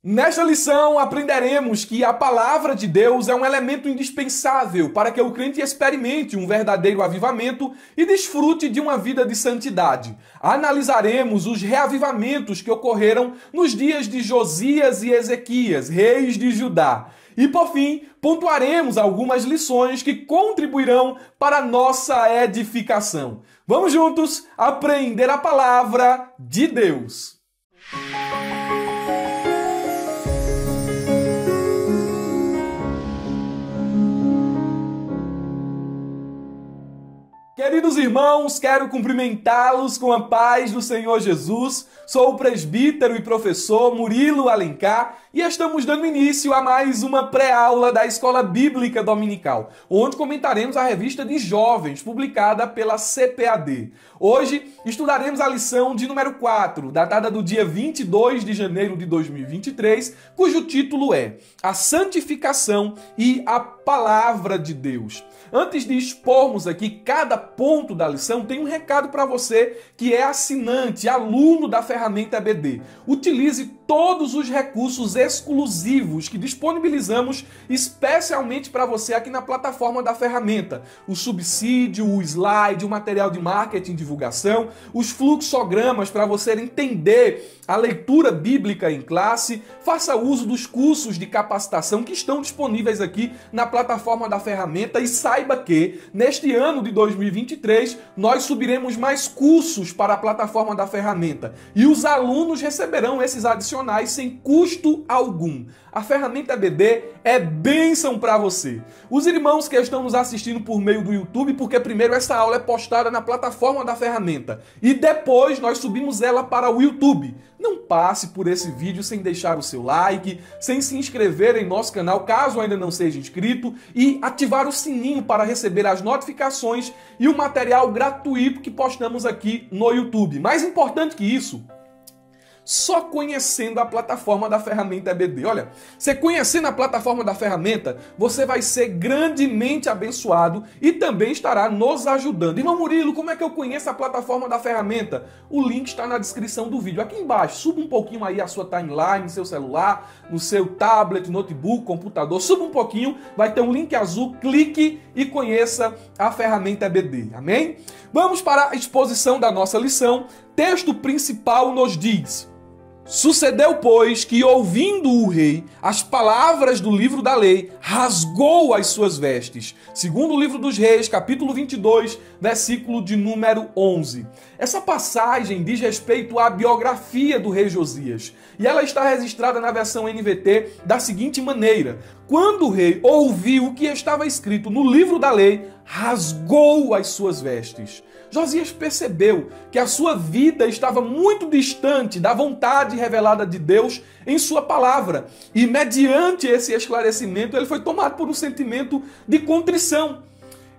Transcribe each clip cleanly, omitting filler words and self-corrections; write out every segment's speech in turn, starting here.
Nesta lição, aprenderemos que a palavra de Deus é um elemento indispensável para que o crente experimente um verdadeiro avivamento e desfrute de uma vida de santidade. Analisaremos os reavivamentos que ocorreram nos dias de Josias e Ezequias, reis de Judá. E, por fim, pontuaremos algumas lições que contribuirão para a nossa edificação. Vamos juntos aprender a palavra de Deus. Queridos irmãos, quero cumprimentá-los com a paz do Senhor Jesus. Sou o presbítero e professor Murilo Alencar e estamos dando início a mais uma pré-aula da Escola Bíblica Dominical, onde comentaremos a revista de jovens publicada pela CPAD. Hoje estudaremos a lição de número 4, datada do dia 22 de janeiro de 2023, cujo título é A Santificação e a Palavra de Deus. Antes de expormos aqui cada ponto da lição, tem um recado para você que é assinante, aluno da ferramenta EBD. Utilize todos os recursos exclusivos que disponibilizamos especialmente para você aqui na plataforma da ferramenta. O subsídio, o slide, o material de marketing e divulgação, os fluxogramas para você entender a leitura bíblica em classe. Faça uso dos cursos de capacitação que estão disponíveis aqui na plataforma da ferramenta e saiba que neste ano de 2023 nós subiremos mais cursos para a plataforma da ferramenta e os alunos receberão esses adicionais sem custo algum. A ferramenta EBD é bênção para você. Os irmãos que estão nos assistindo por meio do YouTube, porque primeiro essa aula é postada na plataforma da ferramenta e depois nós subimos ela para o YouTube. Não passe por esse vídeo sem deixar o seu like, sem se inscrever em nosso canal caso ainda não seja inscrito e ativar o sininho para receber as notificações e o material gratuito que postamos aqui no YouTube. Mais importante que isso, só conhecendo a plataforma da ferramenta EBD. Olha, você conhecendo a plataforma da ferramenta, você vai ser grandemente abençoado e também estará nos ajudando. Irmão Murilo, como é que eu conheço a plataforma da ferramenta? O link está na descrição do vídeo. Aqui embaixo, suba um pouquinho aí a sua timeline, no seu celular, no seu tablet, notebook, computador. Suba um pouquinho, vai ter um link azul, clique e conheça a ferramenta EBD. Amém? Vamos para a exposição da nossa lição. Texto principal nos diz: Sucedeu, pois, que, ouvindo o rei as palavras do livro da lei, rasgou as suas vestes. Segundo o livro dos Reis, capítulo 22, versículo de número 11. Essa passagem diz respeito à biografia do rei Josias. E ela está registrada na versão NVT da seguinte maneira: quando o rei ouviu o que estava escrito no livro da lei, rasgou as suas vestes. Josias percebeu que a sua vida estava muito distante da vontade revelada de Deus em sua palavra. E mediante esse esclarecimento, ele foi tomado por um sentimento de contrição.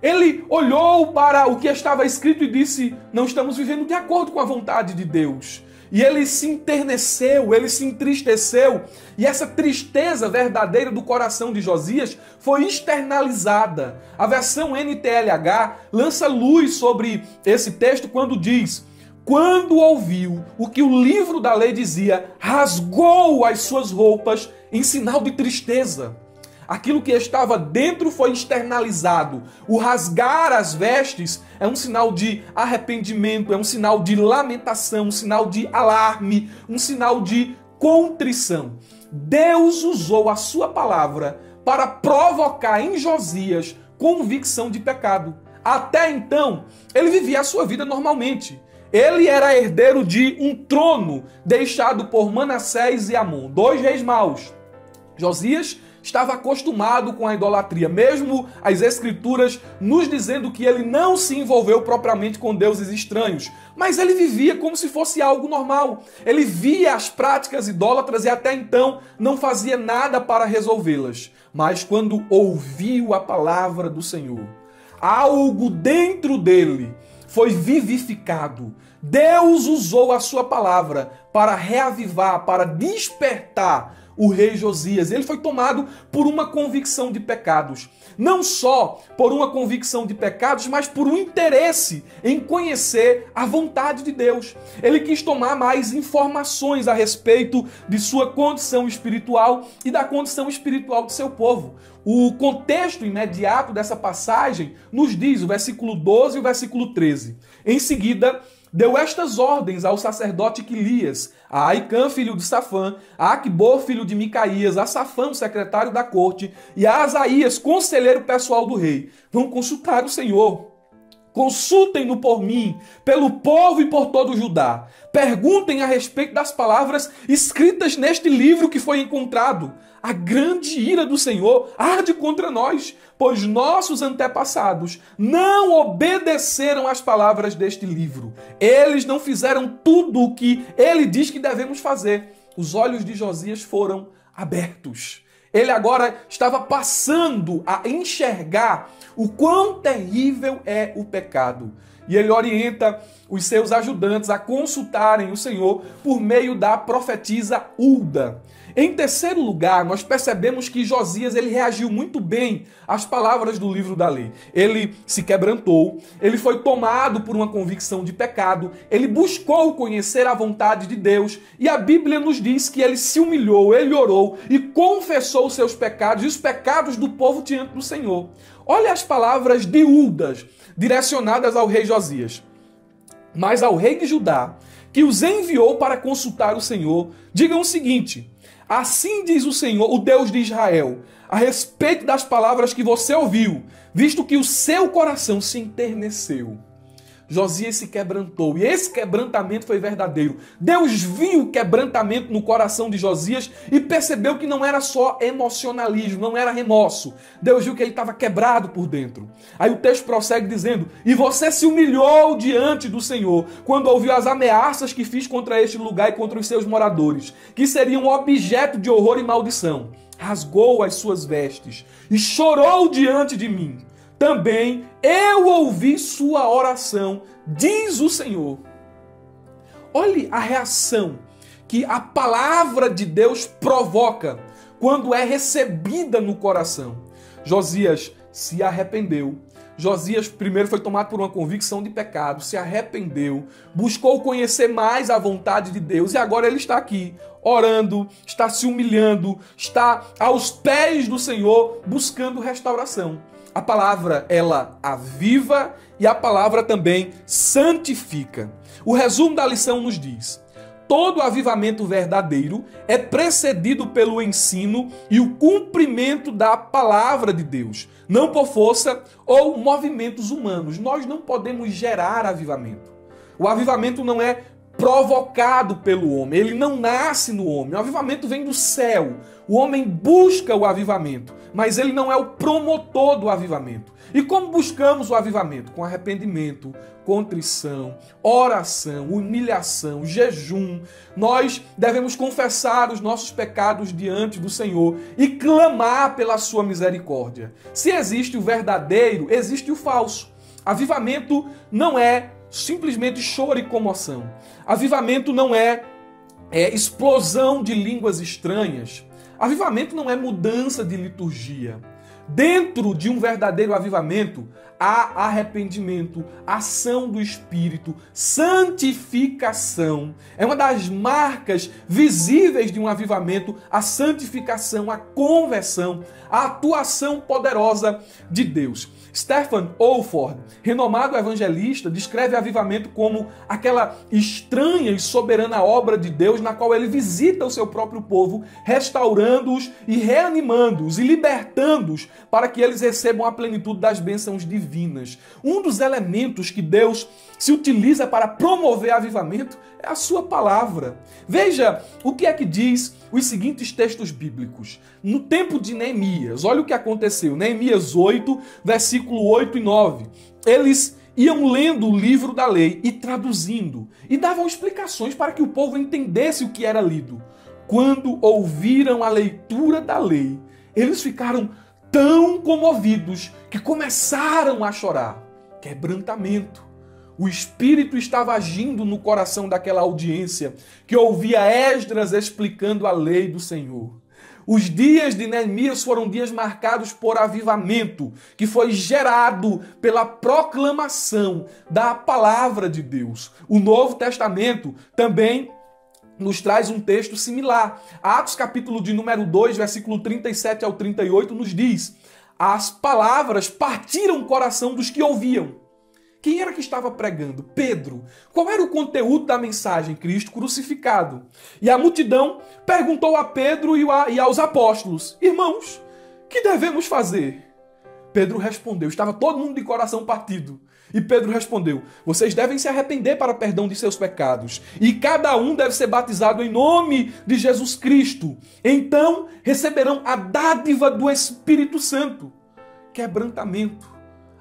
Ele olhou para o que estava escrito e disse: não estamos vivendo de acordo com a vontade de Deus. E ele se enterneceu, ele se entristeceu. E essa tristeza verdadeira do coração de Josias foi externalizada. A versão NTLH lança luz sobre esse texto quando diz: quando ouviu o que o livro da lei dizia, rasgou as suas roupas em sinal de tristeza. Aquilo que estava dentro foi externalizado. O rasgar as vestes é um sinal de arrependimento, é um sinal de lamentação, um sinal de alarme, um sinal de contrição. Deus usou a sua palavra para provocar em Josias convicção de pecado. Até então, ele vivia a sua vida normalmente. Ele era herdeiro de um trono deixado por Manassés e Amon, dois reis maus. Josias estava acostumado com a idolatria, mesmo as escrituras nos dizendo que ele não se envolveu propriamente com deuses estranhos, mas ele vivia como se fosse algo normal. Ele via as práticas idólatras e até então não fazia nada para resolvê-las. Mas quando ouviu a palavra do Senhor, algo dentro dele foi vivificado. Deus usou a sua palavra para reavivar, para despertar o rei Josias. Ele foi tomado por uma convicção de pecados. Não só por uma convicção de pecados, mas por um interesse em conhecer a vontade de Deus. Ele quis tomar mais informações a respeito de sua condição espiritual e da condição espiritual de seu povo. O contexto imediato dessa passagem nos diz, o versículo 12 e o versículo 13. Em seguida, deu estas ordens ao sacerdote Quilias, a Aicã, filho de Safã, a Aquibor, filho de Micaías, a Safã, secretário da corte, e a Asaías, conselheiro pessoal do rei. Vão consultar o Senhor. Consultem-no por mim, pelo povo e por todo o Judá. Perguntem a respeito das palavras escritas neste livro que foi encontrado. A grande ira do Senhor arde contra nós, pois nossos antepassados não obedeceram às palavras deste livro. Eles não fizeram tudo o que ele diz que devemos fazer. Os olhos de Josias foram abertos. Ele agora estava passando a enxergar o quão terrível é o pecado. E ele orienta os seus ajudantes a consultarem o Senhor por meio da profetisa Hulda. Em terceiro lugar, nós percebemos que Josias ele reagiu muito bem às palavras do livro da lei. Ele se quebrantou, ele foi tomado por uma convicção de pecado, ele buscou conhecer a vontade de Deus e a Bíblia nos diz que ele se humilhou, ele orou e confessou os seus pecados e os pecados do povo diante do Senhor. Olha as palavras de Hulda, direcionadas ao rei Josias. Mas ao rei de Judá, que os enviou para consultar o Senhor, digam o seguinte: assim diz o Senhor, o Deus de Israel, a respeito das palavras que você ouviu, visto que o seu coração se enterneceu. Josias se quebrantou, e esse quebrantamento foi verdadeiro. Deus viu o quebrantamento no coração de Josias e percebeu que não era só emocionalismo, não era remorso. Deus viu que ele estava quebrado por dentro. Aí o texto prossegue dizendo: e você se humilhou diante do Senhor, quando ouviu as ameaças que fiz contra este lugar e contra os seus moradores, que seriam objeto de horror e maldição. Rasgou as suas vestes e chorou diante de mim. Também eu ouvi sua oração, diz o Senhor. Olhe a reação que a palavra de Deus provoca quando é recebida no coração. Josias se arrependeu. Josias primeiro foi tomado por uma convicção de pecado, se arrependeu, buscou conhecer mais a vontade de Deus e agora ele está aqui, orando, está se humilhando, está aos pés do Senhor, buscando restauração. A palavra, ela aviva e a palavra também santifica. O resumo da lição nos diz: todo avivamento verdadeiro é precedido pelo ensino e o cumprimento da palavra de Deus, não por força ou movimentos humanos. Nós não podemos gerar avivamento. O avivamento não é provocado pelo homem, ele não nasce no homem. O avivamento vem do céu. O homem busca o avivamento, mas ele não é o promotor do avivamento. E como buscamos o avivamento? Com arrependimento, contrição, oração, humilhação, jejum. Nós devemos confessar os nossos pecados diante do Senhor e clamar pela sua misericórdia. Se existe o verdadeiro, existe o falso. Avivamento não é simplesmente choro e comoção. Avivamento não é explosão de línguas estranhas. Avivamento não é mudança de liturgia. Dentro de um verdadeiro avivamento, há arrependimento, ação do Espírito, santificação. É uma das marcas visíveis de um avivamento, a santificação, a conversão, a atuação poderosa de Deus. Stephen Olford, renomado evangelista, descreve avivamento como aquela estranha e soberana obra de Deus na qual ele visita o seu próprio povo, restaurando-os e reanimando-os e libertando-os para que eles recebam a plenitude das bênçãos divinas. Um dos elementos que Deus se utiliza para promover avivamento é a sua palavra. Veja o que é que diz os seguintes textos bíblicos. No tempo de Neemias, olha o que aconteceu. Neemias 8, versículo 8 e 9. Eles iam lendo o livro da lei e traduzindo, e davam explicações para que o povo entendesse o que era lido. Quando ouviram a leitura da lei, eles ficaram tão comovidos que começaram a chorar. Quebrantamento. O Espírito estava agindo no coração daquela audiência que ouvia Esdras explicando a lei do Senhor. Os dias de Neemias foram dias marcados por avivamento, que foi gerado pela proclamação da palavra de Deus. O Novo Testamento também nos traz um texto similar. Atos capítulo de número 2, versículo 37 ao 38, nos diz: as palavras partiram o coração dos que ouviam. Quem era que estava pregando? Pedro. Qual era o conteúdo da mensagem? Cristo crucificado. E a multidão perguntou a Pedro e aos apóstolos: irmãos, que devemos fazer? Pedro respondeu, estava todo mundo de coração partido. E Pedro respondeu: vocês devem se arrepender para perdão de seus pecados. E cada um deve ser batizado em nome de Jesus Cristo. Então receberão a dádiva do Espírito Santo. Quebrantamento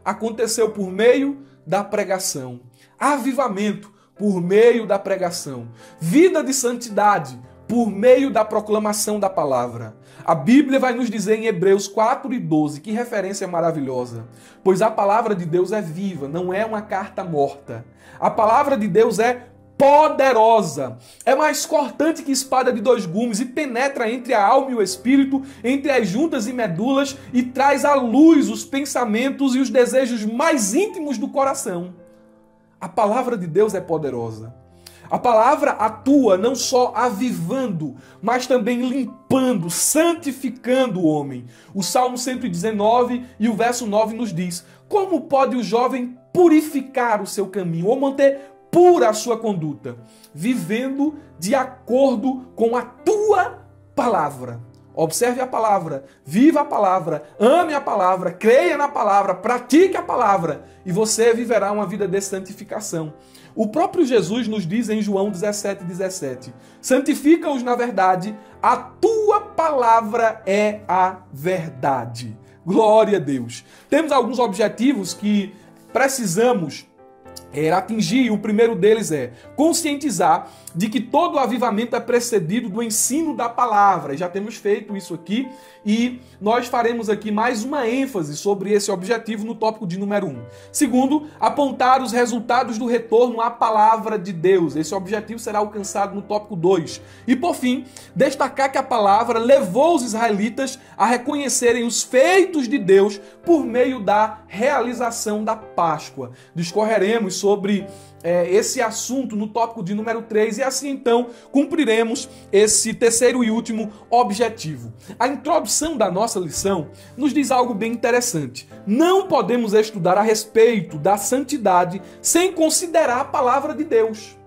aconteceu por meio da pregação. Avivamento por meio da pregação. Vida de santidade por meio da proclamação da palavra. A Bíblia vai nos dizer em Hebreus 4:12, que referência maravilhosa. Pois a palavra de Deus é viva, não é uma carta morta. A palavra de Deus é poderosa, é mais cortante que espada de 2 gumes e penetra entre a alma e o espírito, entre as juntas e medulas, e traz à luz os pensamentos e os desejos mais íntimos do coração. A palavra de Deus é poderosa. A palavra atua não só avivando, mas também limpando, santificando o homem. O Salmo 119 e o verso 9 nos diz: como pode o jovem purificar o seu caminho ou manter pura a sua conduta? Vivendo de acordo com a tua palavra. Observe a palavra, viva a palavra, ame a palavra, creia na palavra, pratique a palavra e você viverá uma vida de santificação. O próprio Jesus nos diz em João 17:17: santifica-os na verdade, a tua palavra é a verdade. Glória a Deus. Temos alguns objetivos que precisamos atingir. O primeiro deles é conscientizar de que todo avivamento é precedido do ensino da palavra. Já temos feito isso aqui e nós faremos aqui mais uma ênfase sobre esse objetivo no tópico de número 1. Segundo, apontar os resultados do retorno à palavra de Deus. Esse objetivo será alcançado no tópico 2. E por fim, destacar que a palavra levou os israelitas a reconhecerem os feitos de Deus por meio da realização da Páscoa. Discorreremos sobre esse assunto no tópico de número 3 e assim então cumpriremos esse terceiro e último objetivo. A introdução da nossa lição nos diz algo bem interessante. Não podemos estudar a respeito da santidade sem considerar a palavra de Deus.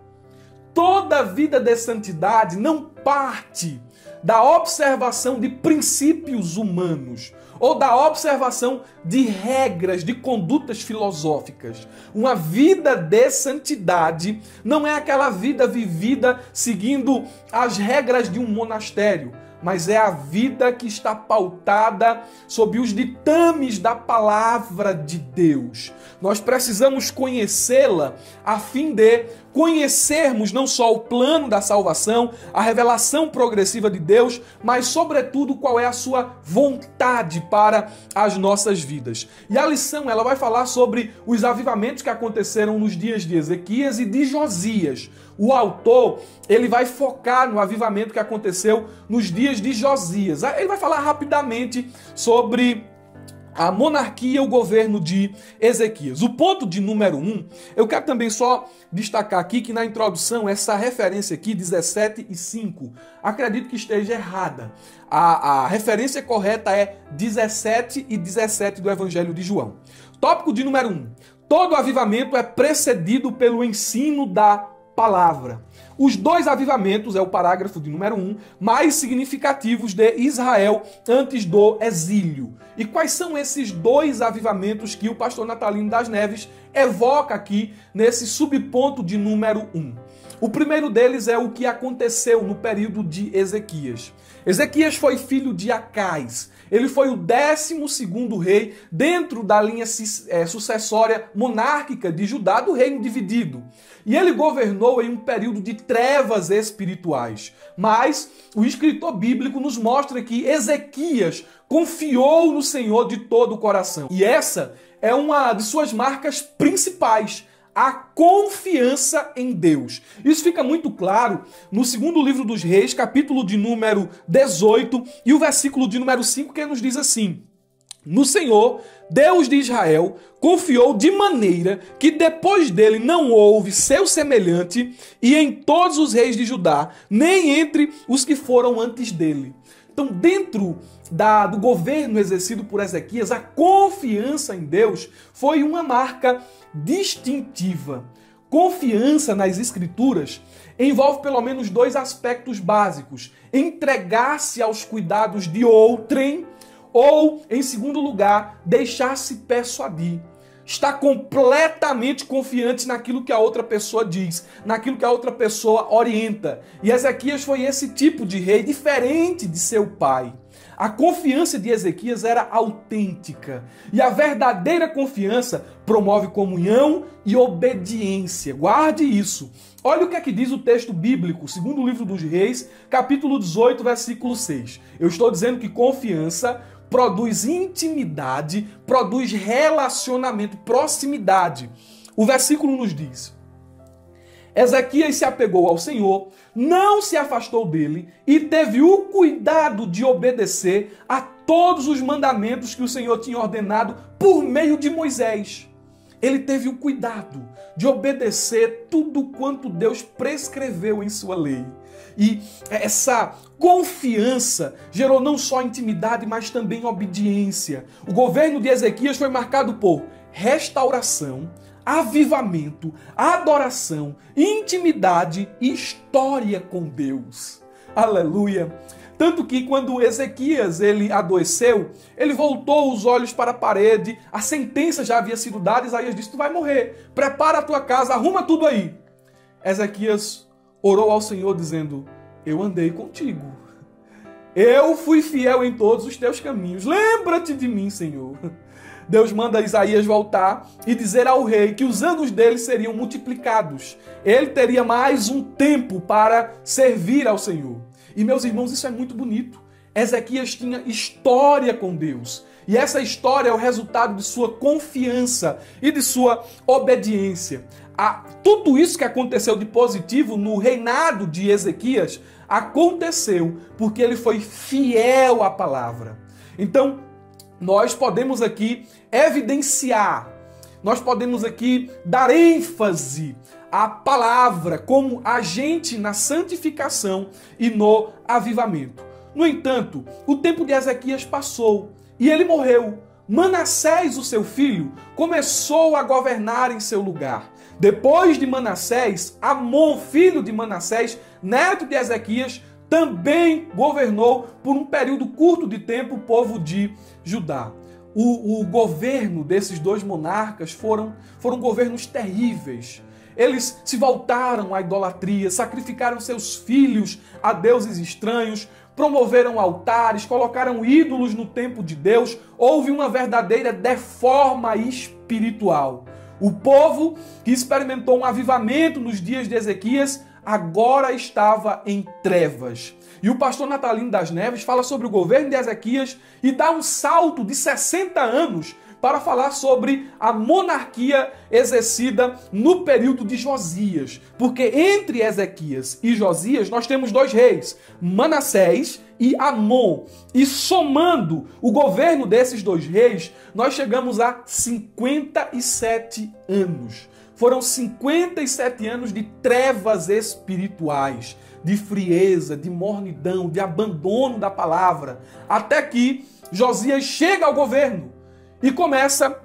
Toda vida de santidade não parte da observação de princípios humanos ou da observação de regras, de condutas filosóficas. Uma vida de santidade não é aquela vida vivida seguindo as regras de um monastério, mas é a vida que está pautada sob os ditames da palavra de Deus. Nós precisamos conhecê-la a fim de conhecermos não só o plano da salvação, a revelação progressiva de Deus, mas sobretudo qual é a sua vontade para as nossas vidas. E a lição ela vai falar sobre os avivamentos que aconteceram nos dias de Ezequias e de Josias. O autor, ele vai focar no avivamento que aconteceu nos dias de Josias. Ele vai falar rapidamente sobre a monarquia, o governo de Ezequias. O ponto de número 1, eu quero também só destacar aqui que na introdução, essa referência aqui, 17:5, acredito que esteja errada. A referência correta é 17:17 do Evangelho de João. Tópico de número 1. Todo avivamento é precedido pelo ensino da palavra. Os 2 avivamentos, é o parágrafo de número 1, mais significativos de Israel antes do exílio. E quais são esses 2 avivamentos que o pastor Natalino das Neves evoca aqui nesse subponto de número 1? O primeiro deles é o que aconteceu no período de Ezequias. Ezequias foi filho de Acais. Ele foi o 12º rei dentro da linha sucessória monárquica de Judá, do reino dividido. E ele governou em um período de trevas espirituais. Mas o escritor bíblico nos mostra que Ezequias confiou no Senhor de todo o coração. E essa é uma de suas marcas principais, a confiança em Deus. Isso fica muito claro no segundo livro dos Reis, capítulo de número 18 e o versículo de número 5, que nos diz assim: no Senhor, Deus de Israel, confiou de maneira que depois dele não houve seu semelhante e em todos os reis de Judá, nem entre os que foram antes dele. Então, dentro do governo exercido por Ezequias, a confiança em Deus foi uma marca distintiva. Confiança nas Escrituras envolve pelo menos dois aspectos básicos: entregar-se aos cuidados de outrem, ou, em segundo lugar, deixar-se persuadir. Está completamente confiante naquilo que a outra pessoa diz, naquilo que a outra pessoa orienta. E Ezequias foi esse tipo de rei, diferente de seu pai. A confiança de Ezequias era autêntica. E a verdadeira confiança promove comunhão e obediência. Guarde isso. Olha o que é que diz o texto bíblico, segundo o livro dos Reis, capítulo 18, versículo 6. Eu estou dizendo que confiança produz intimidade, produz relacionamento, proximidade. O versículo nos diz: Ezequias se apegou ao Senhor, não se afastou dele e teve o cuidado de obedecer a todos os mandamentos que o Senhor tinha ordenado por meio de Moisés. Ele teve o cuidado de obedecer tudo quanto Deus prescreveu em sua lei. E essa confiança gerou não só intimidade, mas também obediência. O governo de Ezequias foi marcado por restauração, avivamento, adoração, intimidade e história com Deus. Aleluia! Tanto que quando Ezequias ele adoeceu, ele voltou os olhos para a parede, a sentença já havia sido dada, Isaías disse: tu vai morrer, prepara a tua casa, arruma tudo aí. Ezequias orou ao Senhor dizendo: eu andei contigo, eu fui fiel em todos os teus caminhos, lembra-te de mim, Senhor. Deus manda Isaías voltar e dizer ao rei que os anos dele seriam multiplicados. Ele teria mais um tempo para servir ao Senhor. E, meus irmãos, isso é muito bonito. Ezequias tinha história com Deus. E essa história é o resultado de sua confiança e de sua obediência. Tudo isso que aconteceu de positivo no reinado de Ezequias aconteceu porque ele foi fiel à palavra. Então, nós podemos aqui evidenciar, nós podemos aqui dar ênfase à palavra como agente na santificação e no avivamento. No entanto, o tempo de Ezequias passou e ele morreu. Manassés, o seu filho, começou a governar em seu lugar. Depois de Manassés, Amon, filho de Manassés, neto de Ezequias, também governou por um período curto de tempo o povo de Judá. O governo desses dois monarcas foram governos terríveis. Eles se voltaram à idolatria, sacrificaram seus filhos a deuses estranhos, promoveram altares, colocaram ídolos no templo de Deus. Houve uma verdadeira deforma espiritual. O povo que experimentou um avivamento nos dias de Ezequias agora estava em trevas. E o pastor Natalino das Neves fala sobre o governo de Ezequias e dá um salto de 60 anos para falar sobre a monarquia exercida no período de Josias. Porque entre Ezequias e Josias nós temos dois reis, Manassés e Amon. E somando o governo desses dois reis, nós chegamos a 57 anos. Foram 57 anos de trevas espirituais, de frieza, de mornidão, de abandono da palavra, até que Josias chega ao governo e começa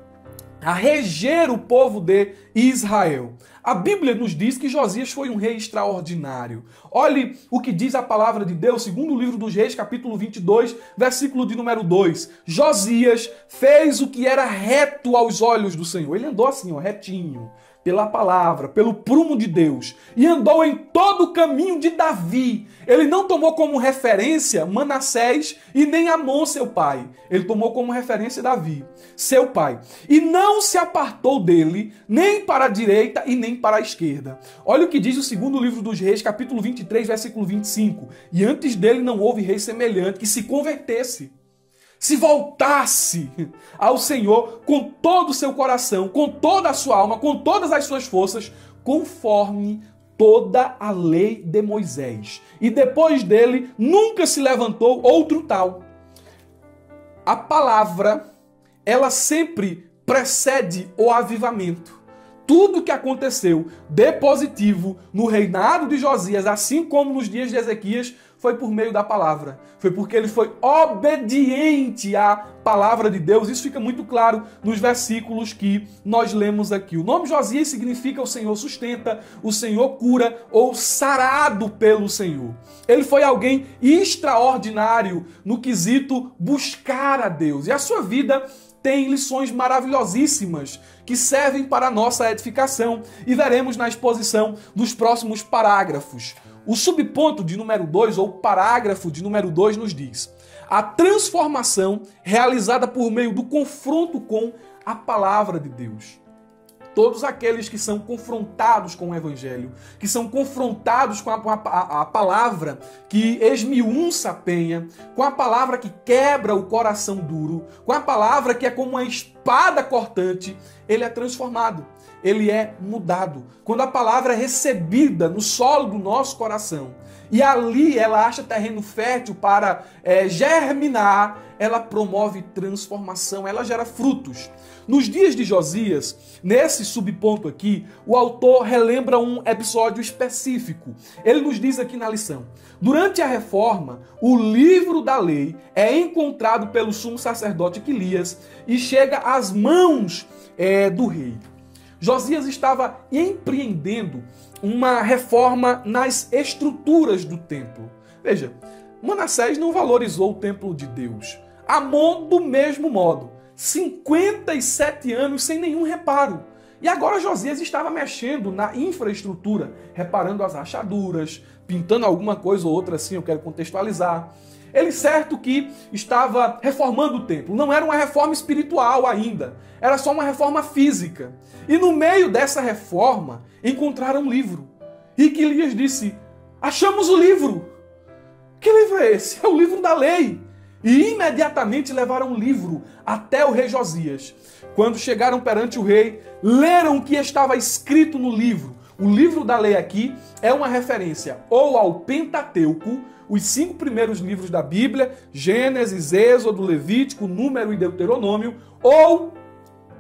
a reger o povo de Israel. A Bíblia nos diz que Josias foi um rei extraordinário. Olhe o que diz a palavra de Deus, segundo o livro dos Reis, capítulo 22, versículo de número 2. Josias fez o que era reto aos olhos do Senhor. Ele andou assim, retinho, pela palavra, pelo prumo de Deus, e andou em todo o caminho de Davi. Ele não tomou como referência Manassés e nem Amon, seu pai. Ele tomou como referência Davi, seu pai. E não se apartou dele, nem para a direita e nem para a esquerda. Olha o que diz o segundo livro dos Reis, capítulo 23, versículo 25. E antes dele não houve rei semelhante que se convertesse. se voltasse ao Senhor com todo o seu coração, com toda a sua alma, com todas as suas forças, conforme toda a lei de Moisés. E depois dele nunca se levantou outro tal. A palavra, ela sempre precede o avivamento. Tudo que aconteceu de positivo no reinado de Josias, assim como nos dias de Ezequias, foi por meio da palavra. Foi porque ele foi obediente à palavra de Deus. Isso fica muito claro nos versículos que nós lemos aqui. O nome Josias significa o Senhor sustenta, o Senhor cura ou sarado pelo Senhor. Ele foi alguém extraordinário no quesito buscar a Deus. E a sua vida tem lições maravilhosíssimas que servem para a nossa edificação e veremos na exposição dos próximos parágrafos. O subponto de número 2, ou parágrafo de número 2, nos diz: a transformação realizada por meio do confronto com a palavra de Deus. Todos aqueles que são confrontados com o Evangelho, que são confrontados com a palavra que esmiuça a penha, com a palavra que quebra o coração duro, com a palavra que é como uma espada cortante, ele é transformado, ele é mudado. Quando a palavra é recebida no solo do nosso coração, e ali ela acha terreno fértil para germinar, ela promove transformação, ela gera frutos. Nos dias de Josias, nesse subponto aqui, o autor relembra um episódio específico. Ele nos diz aqui na lição: durante a reforma, o livro da lei é encontrado pelo sumo sacerdote Quilias e chega às mãos do rei. Josias estava empreendendo uma reforma nas estruturas do templo. Veja, Manassés não valorizou o templo de Deus. Amon, do mesmo modo. 57 anos sem nenhum reparo. E agora Josias estava mexendo na infraestrutura, reparando as rachaduras, pintando alguma coisa ou outra assim, eu quero contextualizar. Ele certo que estava reformando o templo. Não era uma reforma espiritual ainda, era só uma reforma física. E no meio dessa reforma, encontraram um livro. E Quilias disse: achamos o livro. Que livro é esse? É o livro da lei. E imediatamente levaram o livro até o rei Josias. Quando chegaram perante o rei, leram o que estava escrito no livro. O livro da lei aqui é uma referência ou ao Pentateuco, os 5 primeiros livros da Bíblia, Gênesis, Êxodo, Levítico, Número e Deuteronômio, ou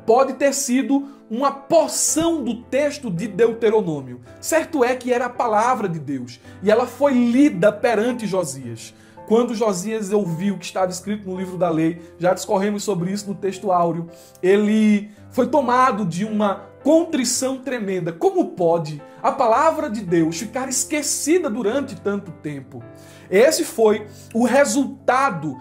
pode ter sido uma porção do texto de Deuteronômio. Certo é que era a palavra de Deus e ela foi lida perante Josias. Quando Josias ouviu o que estava escrito no livro da lei, já discorremos sobre isso no texto áureo, ele foi tomado de uma contrição tremenda. Como pode a palavra de Deus ficar esquecida durante tanto tempo? Esse foi o resultado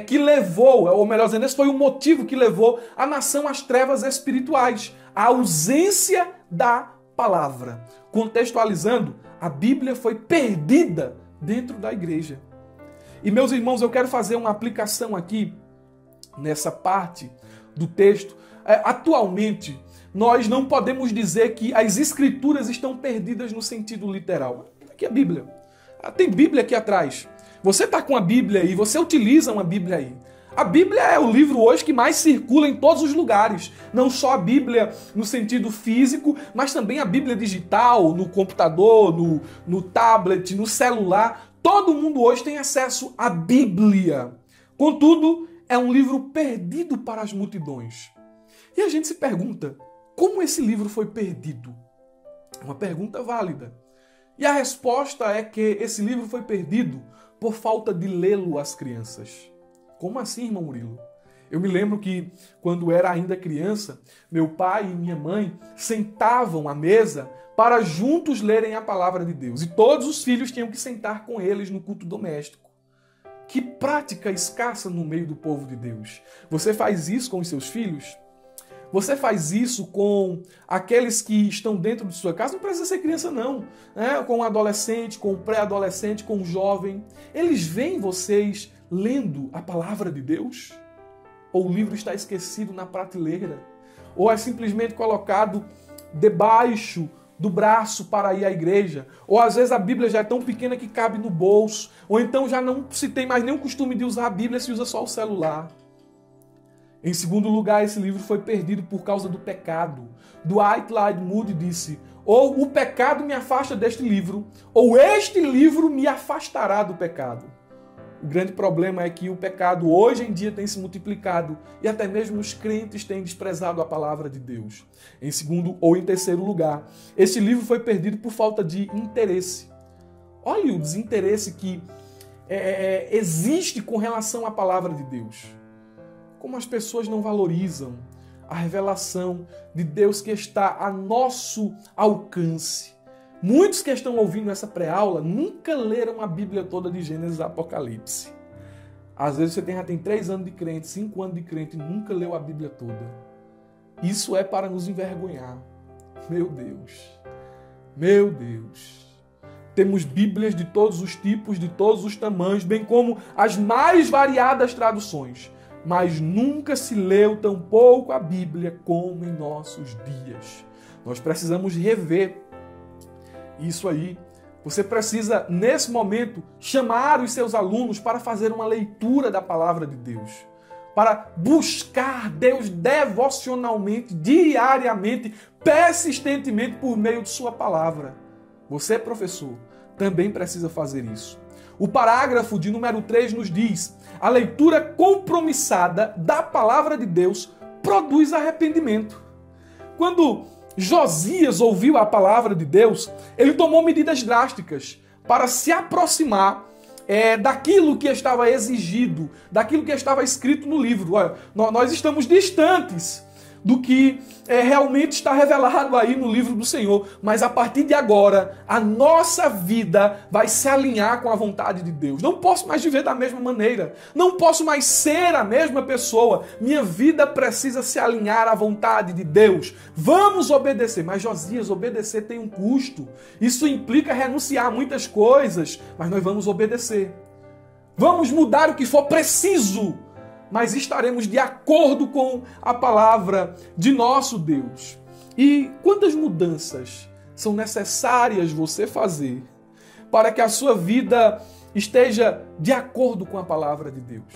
que levou, ou melhor dizendo, esse foi o motivo que levou a nação às trevas espirituais, a ausência da palavra. Contextualizando, a Bíblia foi perdida dentro da igreja. E meus irmãos, eu quero fazer uma aplicação aqui nessa parte do texto. Atualmente, nós não podemos dizer que as escrituras estão perdidas no sentido literal. Aqui é a Bíblia. Tem Bíblia aqui atrás. Você está com a Bíblia aí, você utiliza uma Bíblia aí. A Bíblia é o livro hoje que mais circula em todos os lugares. Não só a Bíblia no sentido físico, mas também a Bíblia digital, no computador, no tablet, no celular. Todo mundo hoje tem acesso à Bíblia. Contudo, é um livro perdido para as multidões. E a gente se pergunta, como esse livro foi perdido? É uma pergunta válida. E a resposta é que esse livro foi perdido por falta de lê-lo às crianças. Como assim, irmão Murilo? Eu me lembro que, quando era ainda criança, meu pai e minha mãe sentavam à mesa para juntos lerem a palavra de Deus. E todos os filhos tinham que sentar com eles no culto doméstico. Que prática escassa no meio do povo de Deus. Você faz isso com os seus filhos? Você faz isso com aqueles que estão dentro de sua casa? Não precisa ser criança, não. Com um adolescente, com um pré-adolescente, com um jovem. Eles veem vocês lendo a palavra de Deus? Ou o livro está esquecido na prateleira? Ou é simplesmente colocado debaixo do braço para ir à igreja, ou às vezes a Bíblia já é tão pequena que cabe no bolso, ou então já não se tem mais nenhum costume de usar a Bíblia, se usa só o celular. Em segundo lugar, esse livro foi perdido por causa do pecado. Dwight Lynd Moody disse: ou o pecado me afasta deste livro, ou este livro me afastará do pecado. O grande problema é que o pecado hoje em dia tem se multiplicado e até mesmo os crentes têm desprezado a palavra de Deus. Em segundo ou em terceiro lugar, esse livro foi perdido por falta de interesse. Olha o desinteresse que existe com relação à palavra de Deus. Como as pessoas não valorizam a revelação de Deus que está a nosso alcance. Muitos que estão ouvindo essa pré-aula nunca leram a Bíblia toda de Gênesis a Apocalipse. Às vezes você já tem 3 anos de crente, 5 anos de crente e nunca leu a Bíblia toda. Isso é para nos envergonhar. Meu Deus. Meu Deus. Temos Bíblias de todos os tipos, de todos os tamanhos, bem como as mais variadas traduções. Mas nunca se leu tão pouco a Bíblia como em nossos dias. Nós precisamos rever isso aí. Você precisa, nesse momento, chamar os seus alunos para fazer uma leitura da palavra de Deus. Para buscar Deus devocionalmente, diariamente, persistentemente por meio de sua palavra. Você, professor, também precisa fazer isso. O parágrafo de número 3 nos diz: a leitura compromissada da palavra de Deus produz arrependimento. Quando Josias ouviu a palavra de Deus, ele tomou medidas drásticas para se aproximar daquilo que estava exigido, daquilo que estava escrito no livro. Olha, nós estamos distantes do que realmente está revelado aí no livro do Senhor, mas a partir de agora, a nossa vida vai se alinhar com a vontade de Deus. Não posso mais viver da mesma maneira, não posso mais ser a mesma pessoa, minha vida precisa se alinhar à vontade de Deus. Vamos obedecer, mas Josias, obedecer tem um custo, isso implica renunciar a muitas coisas, mas nós vamos obedecer. Vamos mudar o que for preciso, mas estaremos de acordo com a palavra de nosso Deus. E quantas mudanças são necessárias você fazer para que a sua vida esteja de acordo com a palavra de Deus?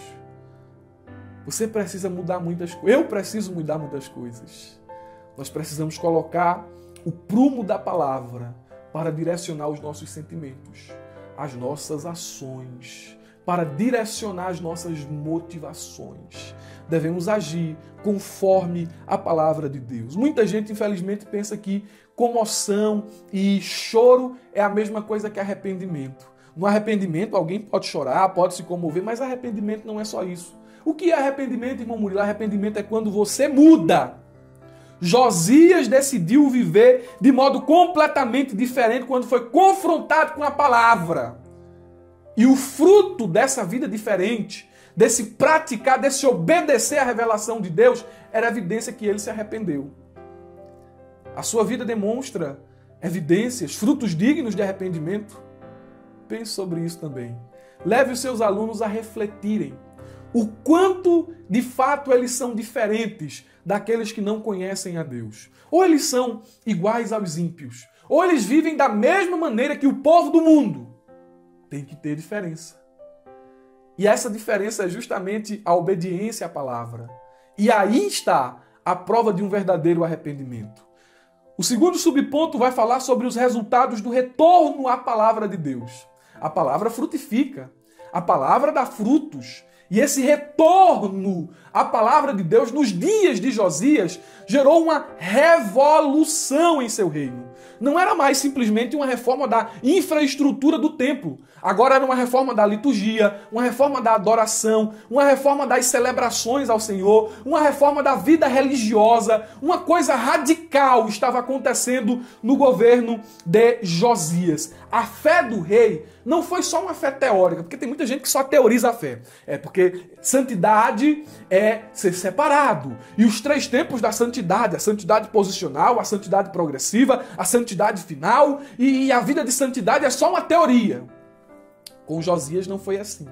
Você precisa mudar muitas coisas. Eu preciso mudar muitas coisas. Nós precisamos colocar o prumo da palavra para direcionar os nossos sentimentos, as nossas ações, para direcionar as nossas motivações. Devemos agir conforme a palavra de Deus. Muita gente, infelizmente, pensa que comoção e choro é a mesma coisa que arrependimento. No arrependimento, alguém pode chorar, pode se comover, mas arrependimento não é só isso. O que é arrependimento, irmão Murilo? Arrependimento é quando você muda. Josias decidiu viver de modo completamente diferente quando foi confrontado com a palavra. E o fruto dessa vida diferente, desse praticar, desse obedecer à revelação de Deus, era evidência que ele se arrependeu. A sua vida demonstra evidências, frutos dignos de arrependimento. Pense sobre isso também. Leve os seus alunos a refletirem o quanto, de fato, eles são diferentes daqueles que não conhecem a Deus. Ou eles são iguais aos ímpios, ou eles vivem da mesma maneira que o povo do mundo. Tem que ter diferença. E essa diferença é justamente a obediência à palavra. E aí está a prova de um verdadeiro arrependimento. O segundo subponto vai falar sobre os resultados do retorno à palavra de Deus. A palavra frutifica. A palavra dá frutos. E esse retorno à palavra de Deus nos dias de Josias gerou uma revolução em seu reino. Não era mais simplesmente uma reforma da infraestrutura do templo. Agora era uma reforma da liturgia, uma reforma da adoração, uma reforma das celebrações ao Senhor, uma reforma da vida religiosa. Uma coisa radical estava acontecendo no governo de Josias. A fé do rei não foi só uma fé teórica, porque tem muita gente que só teoriza a fé. É porque santidade é ser separado. E os 3 tempos da santidade, a santidade posicional, a santidade progressiva, a santidade final, e a vida de santidade é só uma teoria. Com Josias não foi assim.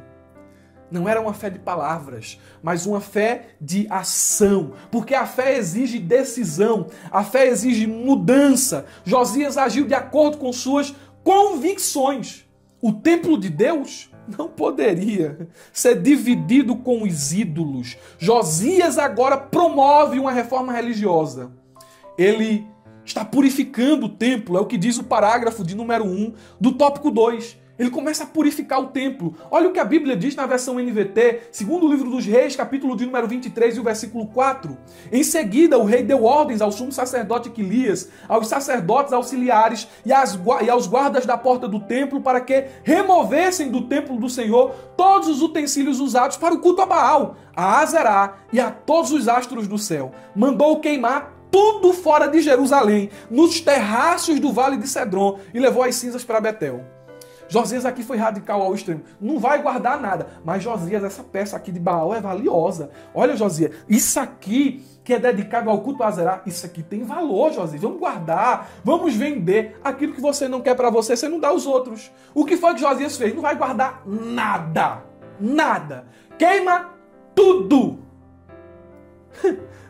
Não era uma fé de palavras, mas uma fé de ação. Porque a fé exige decisão, a fé exige mudança. Josias agiu de acordo com suas convicções. O templo de Deus não poderia ser dividido com os ídolos. Josias agora promove uma reforma religiosa. Ele está purificando o templo, é o que diz o parágrafo de número 1 do tópico 2. Ele começa a purificar o templo. Olha o que a Bíblia diz na versão NVT, segundo o livro dos Reis, capítulo de número 23 e o versículo 4. Em seguida, o rei deu ordens ao sumo sacerdote Quilias, aos sacerdotes auxiliares e aos guardas da porta do templo para que removessem do templo do Senhor todos os utensílios usados para o culto a Baal, a Azerá e a todos os astros do céu. Mandou queimar tudo fora de Jerusalém, nos terraços do vale de Cedron, e levou as cinzas para Betel. Josias aqui foi radical ao extremo. Não vai guardar nada. Mas Josias, essa peça aqui de Baal é valiosa. Olha, Josias, isso aqui que é dedicado ao culto a Azerá, isso aqui tem valor, Josias. Vamos guardar, vamos vender. Aquilo que você não quer para você, você não dá aos outros. O que foi que Josias fez? Não vai guardar nada. Nada. Queima tudo.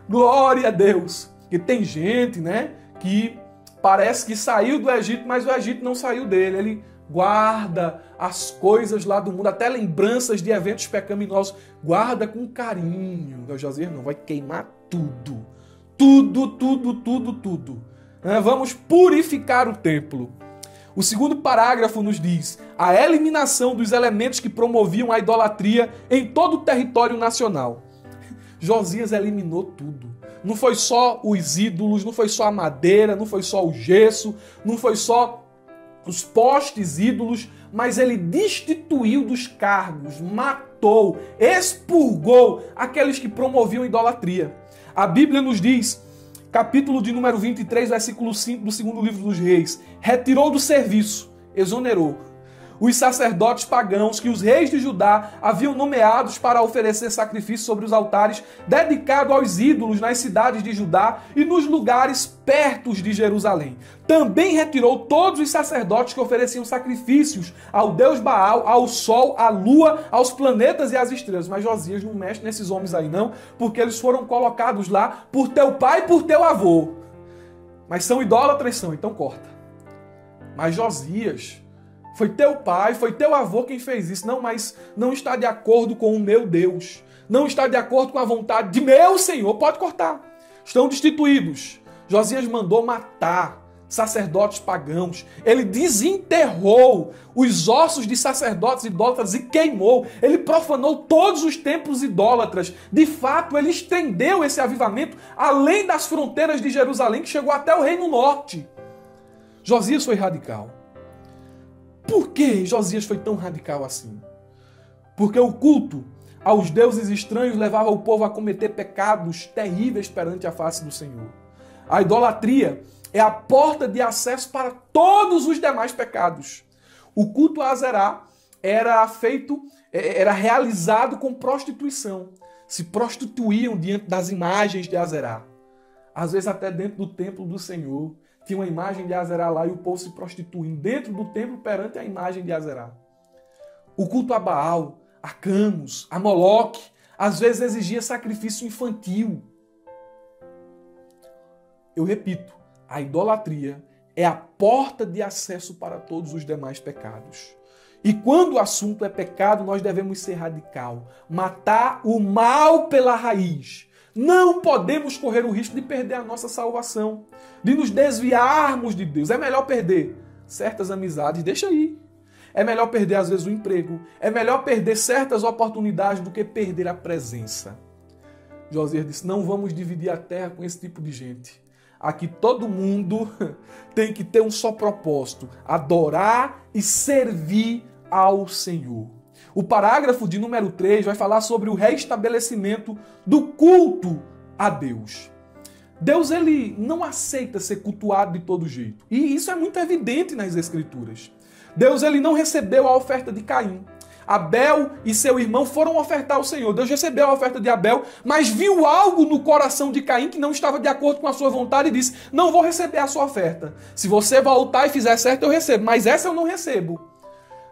Glória a Deus. Porque tem gente, né, que parece que saiu do Egito, mas o Egito não saiu dele. Ele guarda as coisas lá do mundo, até lembranças de eventos pecaminosos. Guarda com carinho. Josias não, vai queimar tudo. Tudo. Vamos purificar o templo. O segundo parágrafo nos diz a eliminação dos elementos que promoviam a idolatria em todo o território nacional. Josias eliminou tudo. Não foi só os ídolos, não foi só a madeira, não foi só o gesso, não foi só os postes ídolos, mas ele destituiu dos cargos, matou, expurgou aqueles que promoviam idolatria. A Bíblia nos diz, capítulo de número 23, versículo 5 do segundo livro dos Reis, retirou do serviço, exonerou os sacerdotes pagãos que os reis de Judá haviam nomeados para oferecer sacrifícios sobre os altares dedicados aos ídolos nas cidades de Judá e nos lugares perto de Jerusalém. Também retirou todos os sacerdotes que ofereciam sacrifícios ao deus Baal, ao sol, à lua, aos planetas e às estrelas. Mas Josias não mexe nesses homens aí não, porque eles foram colocados lá por teu pai e por teu avô. Mas são idólatras, são, então corta. Mas Josias, foi teu pai, foi teu avô quem fez isso. Não, mas não está de acordo com o meu Deus. Não está de acordo com a vontade de meu Senhor. Pode cortar. Estão destituídos. Josias mandou matar sacerdotes pagãos. Ele desenterrou os ossos de sacerdotes idólatras e queimou. Ele profanou todos os templos idólatras. De fato, ele estendeu esse avivamento além das fronteiras de Jerusalém, que chegou até o Reino Norte. Josias foi radical. Por que Josias foi tão radical assim? Porque o culto aos deuses estranhos levava o povo a cometer pecados terríveis perante a face do Senhor. A idolatria é a porta de acesso para todos os demais pecados. O culto a Azerá era realizado com prostituição. Se prostituíam diante das imagens de Azerá. Às vezes até dentro do templo do Senhor. Tinha uma imagem de Azerá lá e o povo se prostituindo dentro do templo perante a imagem de Azerá. O culto a Baal, a Camus, a Moloque, às vezes exigia sacrifício infantil. Eu repito, a idolatria é a porta de acesso para todos os demais pecados. E quando o assunto é pecado, nós devemos ser radical, matar o mal pela raiz. Não podemos correr o risco de perder a nossa salvação, de nos desviarmos de Deus. É melhor perder certas amizades, deixa aí. É melhor perder, às vezes, o emprego. É melhor perder certas oportunidades do que perder a presença. Josias disse, não vamos dividir a terra com esse tipo de gente. Aqui todo mundo tem que ter um só propósito, adorar e servir ao Senhor. O parágrafo de número 3 vai falar sobre o restabelecimento do culto a Deus. Deus, ele não aceita ser cultuado de todo jeito. E isso é muito evidente nas Escrituras. Deus, ele não recebeu a oferta de Caim. Abel e seu irmão foram ofertar ao Senhor. Deus recebeu a oferta de Abel, mas viu algo no coração de Caim que não estava de acordo com a sua vontade e disse, não vou receber a sua oferta. Se você voltar e fizer certo, eu recebo, mas essa eu não recebo.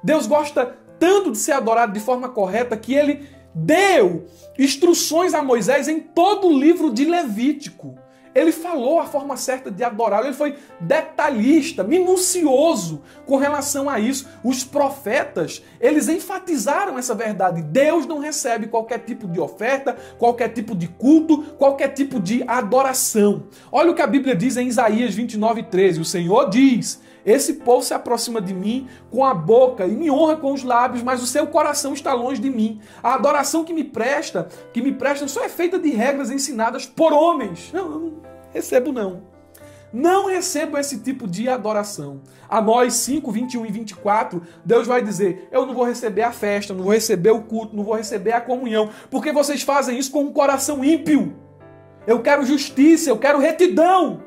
Deus gosta tratando de ser adorado de forma correta, que ele deu instruções a Moisés em todo o livro de Levítico. Ele falou a forma certa de adorá-lo, ele foi detalhista, minucioso com relação a isso. Os profetas, eles enfatizaram essa verdade. Deus não recebe qualquer tipo de oferta, qualquer tipo de culto, qualquer tipo de adoração. Olha o que a Bíblia diz em Isaías 29:13. O Senhor diz: esse povo se aproxima de mim com a boca e me honra com os lábios, mas o seu coração está longe de mim. A adoração que me prestam só é feita de regras ensinadas por homens. Não, eu não recebo não. Não recebo esse tipo de adoração. Amós 5, 21 e 24, Deus vai dizer: eu não vou receber a festa, não vou receber o culto, não vou receber a comunhão, porque vocês fazem isso com um coração ímpio. Eu quero justiça, eu quero retidão.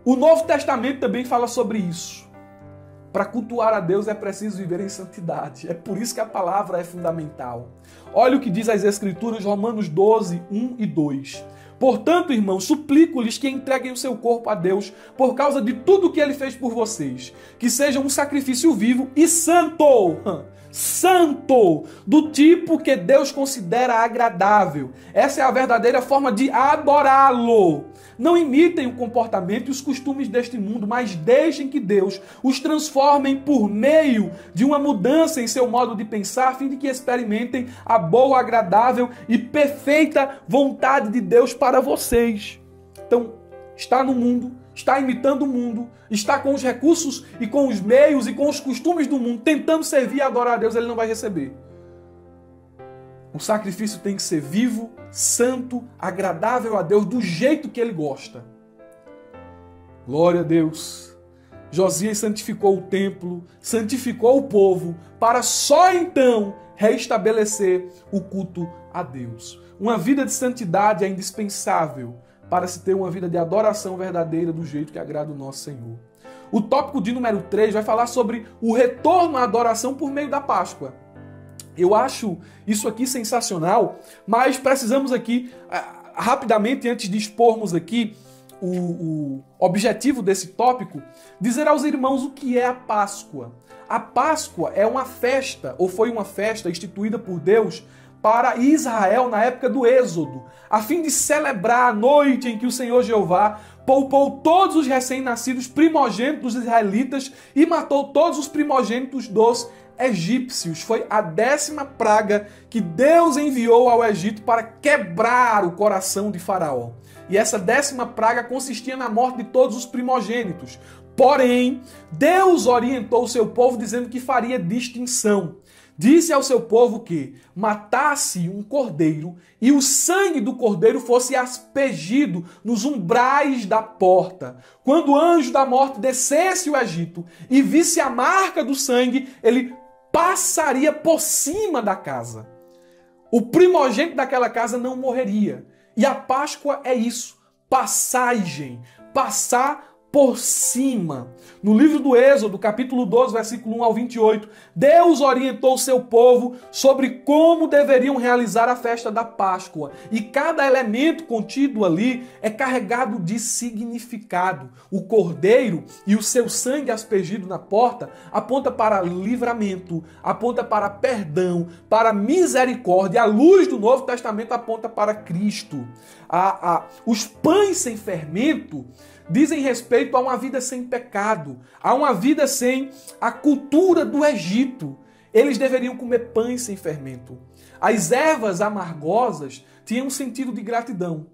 O Novo Testamento também fala sobre isso. Para cultuar a Deus é preciso viver em santidade. É por isso que a palavra é fundamental. Olha o que diz as Escrituras, Romanos 12, 1 e 2. Portanto, irmãos, suplico-lhes que entreguem o seu corpo a Deus por causa de tudo que Ele fez por vocês. Que seja um sacrifício vivo e santo. Santo, do tipo que Deus considera agradável. Essa é a verdadeira forma de adorá-lo. Não imitem o comportamento e os costumes deste mundo, mas deixem que Deus os transforme por meio de uma mudança em seu modo de pensar, a fim de que experimentem a boa, agradável e perfeita vontade de Deus para vocês. Então, está no mundo, está imitando o mundo, está com os recursos e com os meios e com os costumes do mundo, tentando servir e adorar a Deus, ele não vai receber. O sacrifício tem que ser vivo, santo, agradável a Deus, do jeito que Ele gosta. Glória a Deus. Josias santificou o templo, santificou o povo, para só então restabelecer o culto a Deus. Uma vida de santidade é indispensável para se ter uma vida de adoração verdadeira do jeito que agrada o nosso Senhor. O tópico de número 3 vai falar sobre o retorno à adoração por meio da Páscoa. Eu acho isso aqui sensacional, mas precisamos aqui, rapidamente, antes de expormos aqui o objetivo desse tópico, dizer aos irmãos o que é a Páscoa. A Páscoa é uma festa, ou foi uma festa instituída por Deus para Israel na época do Êxodo, a fim de celebrar a noite em que o Senhor Jeová poupou todos os recém-nascidos primogênitos dos israelitas e matou todos os primogênitos dos egípcios. Foi a 10ª praga que Deus enviou ao Egito para quebrar o coração de Faraó. E essa 10ª praga consistia na morte de todos os primogênitos. Porém, Deus orientou o seu povo dizendo que faria distinção. Disse ao seu povo que matasse um cordeiro e o sangue do cordeiro fosse aspergido nos umbrais da porta. Quando o anjo da morte descesse o Egito e visse a marca do sangue, ele passaria por cima da casa. O primogênito daquela casa não morreria. E a Páscoa é isso, passagem, passar por cima. No livro do Êxodo, capítulo 12, versículo 1 ao 28, Deus orientou o seu povo sobre como deveriam realizar a festa da Páscoa. E cada elemento contido ali é carregado de significado. O cordeiro e o seu sangue aspergido na porta aponta para livramento, aponta para perdão, para misericórdia. A luz do Novo Testamento aponta para Cristo. Os pães sem fermento dizem respeito a uma vida sem pecado, a uma vida sem a cultura do Egito. Eles deveriam comer pães sem fermento. As ervas amargosas tinham um sentido de gratidão.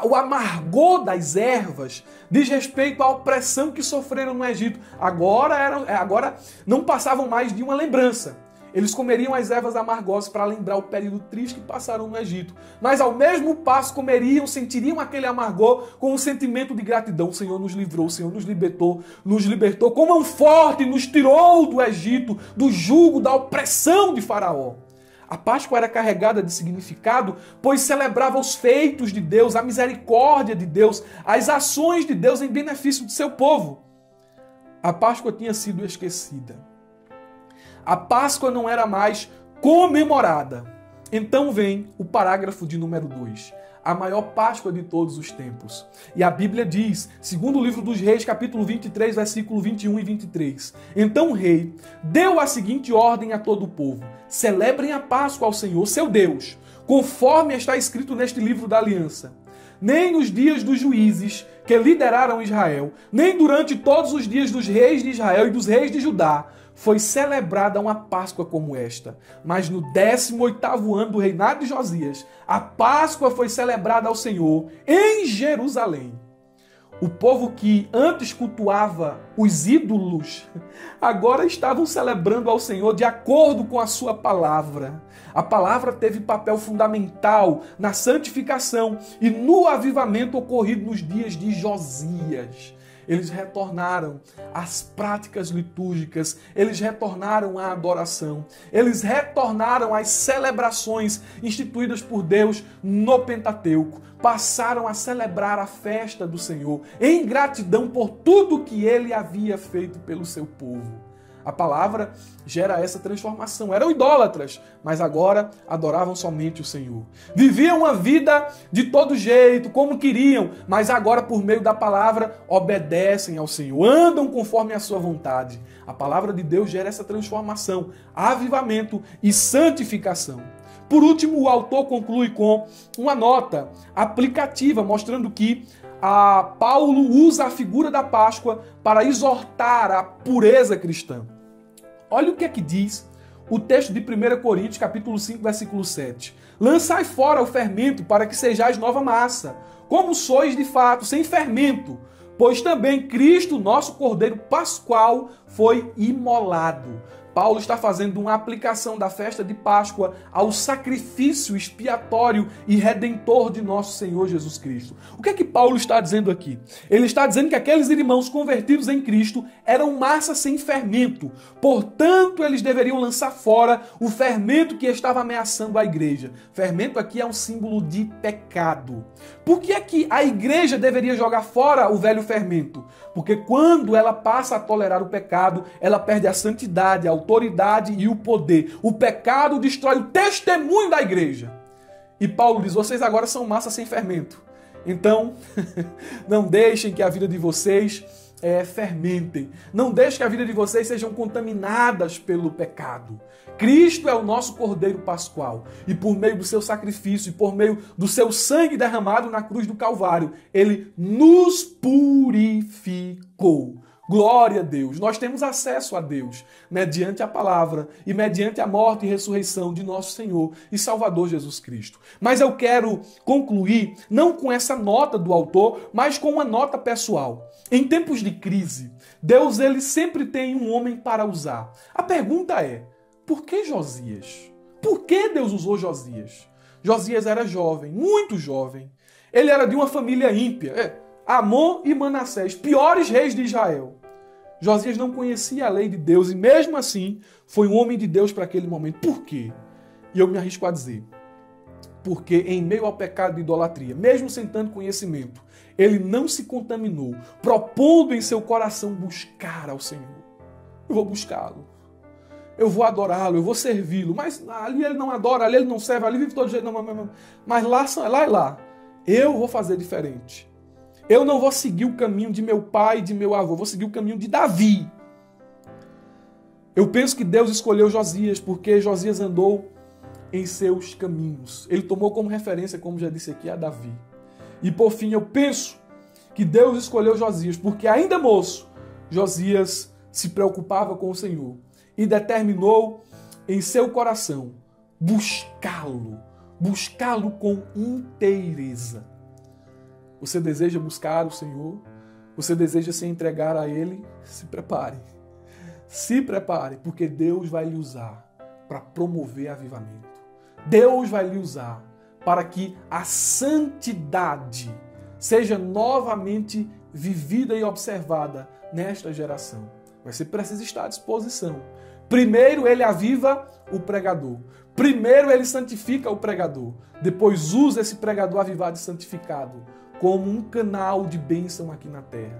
O amargor das ervas diz respeito à opressão que sofreram no Egito. Agora não passavam mais de uma lembrança. Eles comeriam as ervas amargosas para lembrar o período triste que passaram no Egito. Mas ao mesmo passo sentiriam aquele amargor com um sentimento de gratidão. O Senhor nos livrou, o Senhor nos libertou com mão forte, nos tirou do Egito, do jugo, da opressão de Faraó. A Páscoa era carregada de significado, pois celebrava os feitos de Deus, a misericórdia de Deus, as ações de Deus em benefício do seu povo. A Páscoa tinha sido esquecida. A Páscoa não era mais comemorada. Então vem o parágrafo de número 2. a maior Páscoa de todos os tempos. E a Bíblia diz, segundo o livro dos Reis, capítulo 23, versículo 21 e 23. Então o rei deu a seguinte ordem a todo o povo: celebrem a Páscoa ao Senhor, seu Deus, conforme está escrito neste livro da aliança. Nem nos dias dos juízes que lideraram Israel, nem durante todos os dias dos reis de Israel e dos reis de Judá, foi celebrada uma Páscoa como esta. Mas no 18º ano do reinado de Josias, a Páscoa foi celebrada ao Senhor em Jerusalém. O povo que antes cultuava os ídolos, agora estavam celebrando ao Senhor de acordo com a sua palavra. A palavra teve papel fundamental na santificação e no avivamento ocorrido nos dias de Josias. Eles retornaram às práticas litúrgicas, eles retornaram à adoração, eles retornaram às celebrações instituídas por Deus no Pentateuco, passaram a celebrar a festa do Senhor em gratidão por tudo que Ele havia feito pelo seu povo. A palavra gera essa transformação. Eram idólatras, mas agora adoravam somente o Senhor. Viviam uma vida de todo jeito, como queriam, mas agora, por meio da palavra, obedecem ao Senhor, andam conforme a sua vontade. A palavra de Deus gera essa transformação, avivamento e santificação. Por último, o autor conclui com uma nota aplicativa, mostrando que Paulo usa a figura da Páscoa para exortar a pureza cristã. Olha o que é que diz o texto de 1 Coríntios, capítulo 5, versículo 7. Lançai fora o fermento para que sejais nova massa, como sois de fato, sem fermento, pois também Cristo, nosso Cordeiro Pascual, foi imolado. Paulo está fazendo uma aplicação da festa de Páscoa ao sacrifício expiatório e redentor de nosso Senhor Jesus Cristo. O que é que Paulo está dizendo aqui? Ele está dizendo que aqueles irmãos convertidos em Cristo eram massa sem fermento. Portanto, eles deveriam lançar fora o fermento que estava ameaçando a igreja. Fermento aqui é um símbolo de pecado. Por que é que a igreja deveria jogar fora o velho fermento? Porque quando ela passa a tolerar o pecado, ela perde a santidade, a autoridade e o poder. O pecado destrói o testemunho da igreja. E Paulo diz, vocês agora são massa sem fermento. Então, não deixem que a vida de vocês fermentem. Não deixem que a vida de vocês sejam contaminadas pelo pecado. Cristo é o nosso Cordeiro Pascual. E por meio do seu sacrifício e por meio do seu sangue derramado na cruz do Calvário, Ele nos purificou. Glória a Deus. Nós temos acesso a Deus mediante a palavra e mediante a morte e ressurreição de nosso Senhor e Salvador Jesus Cristo. Mas eu quero concluir não com essa nota do autor, mas com uma nota pessoal. Em tempos de crise, Deus ele sempre tem um homem para usar. A pergunta é, por que Josias? Por que Deus usou Josias? Josias era jovem, muito jovem. Ele era de uma família ímpia. Amon e Manassés, piores reis de Israel. Josias não conhecia a lei de Deus e mesmo assim foi um homem de Deus para aquele momento. Por quê? E eu me arrisco a dizer. Porque em meio ao pecado de idolatria, mesmo sem tanto conhecimento, ele não se contaminou, propondo em seu coração buscar ao Senhor. Eu vou buscá-lo. Eu vou adorá-lo, eu vou servi-lo. Mas ali ele não adora, ali ele não serve, ali vive todo jeito. Não. Mas lá é lá. Eu vou fazer diferente. Eu não vou seguir o caminho de meu pai e de meu avô, vou seguir o caminho de Davi. Eu penso que Deus escolheu Josias porque Josias andou em seus caminhos. Ele tomou como referência, como já disse aqui, a Davi. E por fim, eu penso que Deus escolheu Josias porque ainda moço, Josias se preocupava com o Senhor e determinou em seu coração buscá-lo com inteireza. Você deseja buscar o Senhor? Você deseja se entregar a Ele? Se prepare. Se prepare, porque Deus vai lhe usar para promover avivamento. Deus vai lhe usar para que a santidade seja novamente vivida e observada nesta geração. Mas você precisa estar à disposição. Primeiro Ele aviva o pregador. Primeiro Ele santifica o pregador. Depois usa esse pregador avivado e santificado como um canal de bênção aqui na terra.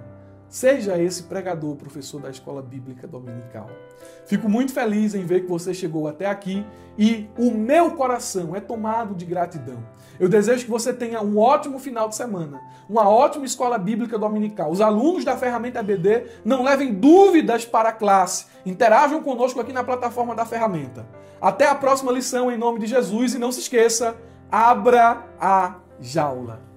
Seja esse pregador, professor da Escola Bíblica Dominical. Fico muito feliz em ver que você chegou até aqui e o meu coração é tomado de gratidão. Eu desejo que você tenha um ótimo final de semana, uma ótima Escola Bíblica Dominical. Os alunos da ferramenta EBD não levem dúvidas para a classe. Interajam conosco aqui na plataforma da ferramenta. Até a próxima lição em nome de Jesus e não se esqueça, abra a jaula.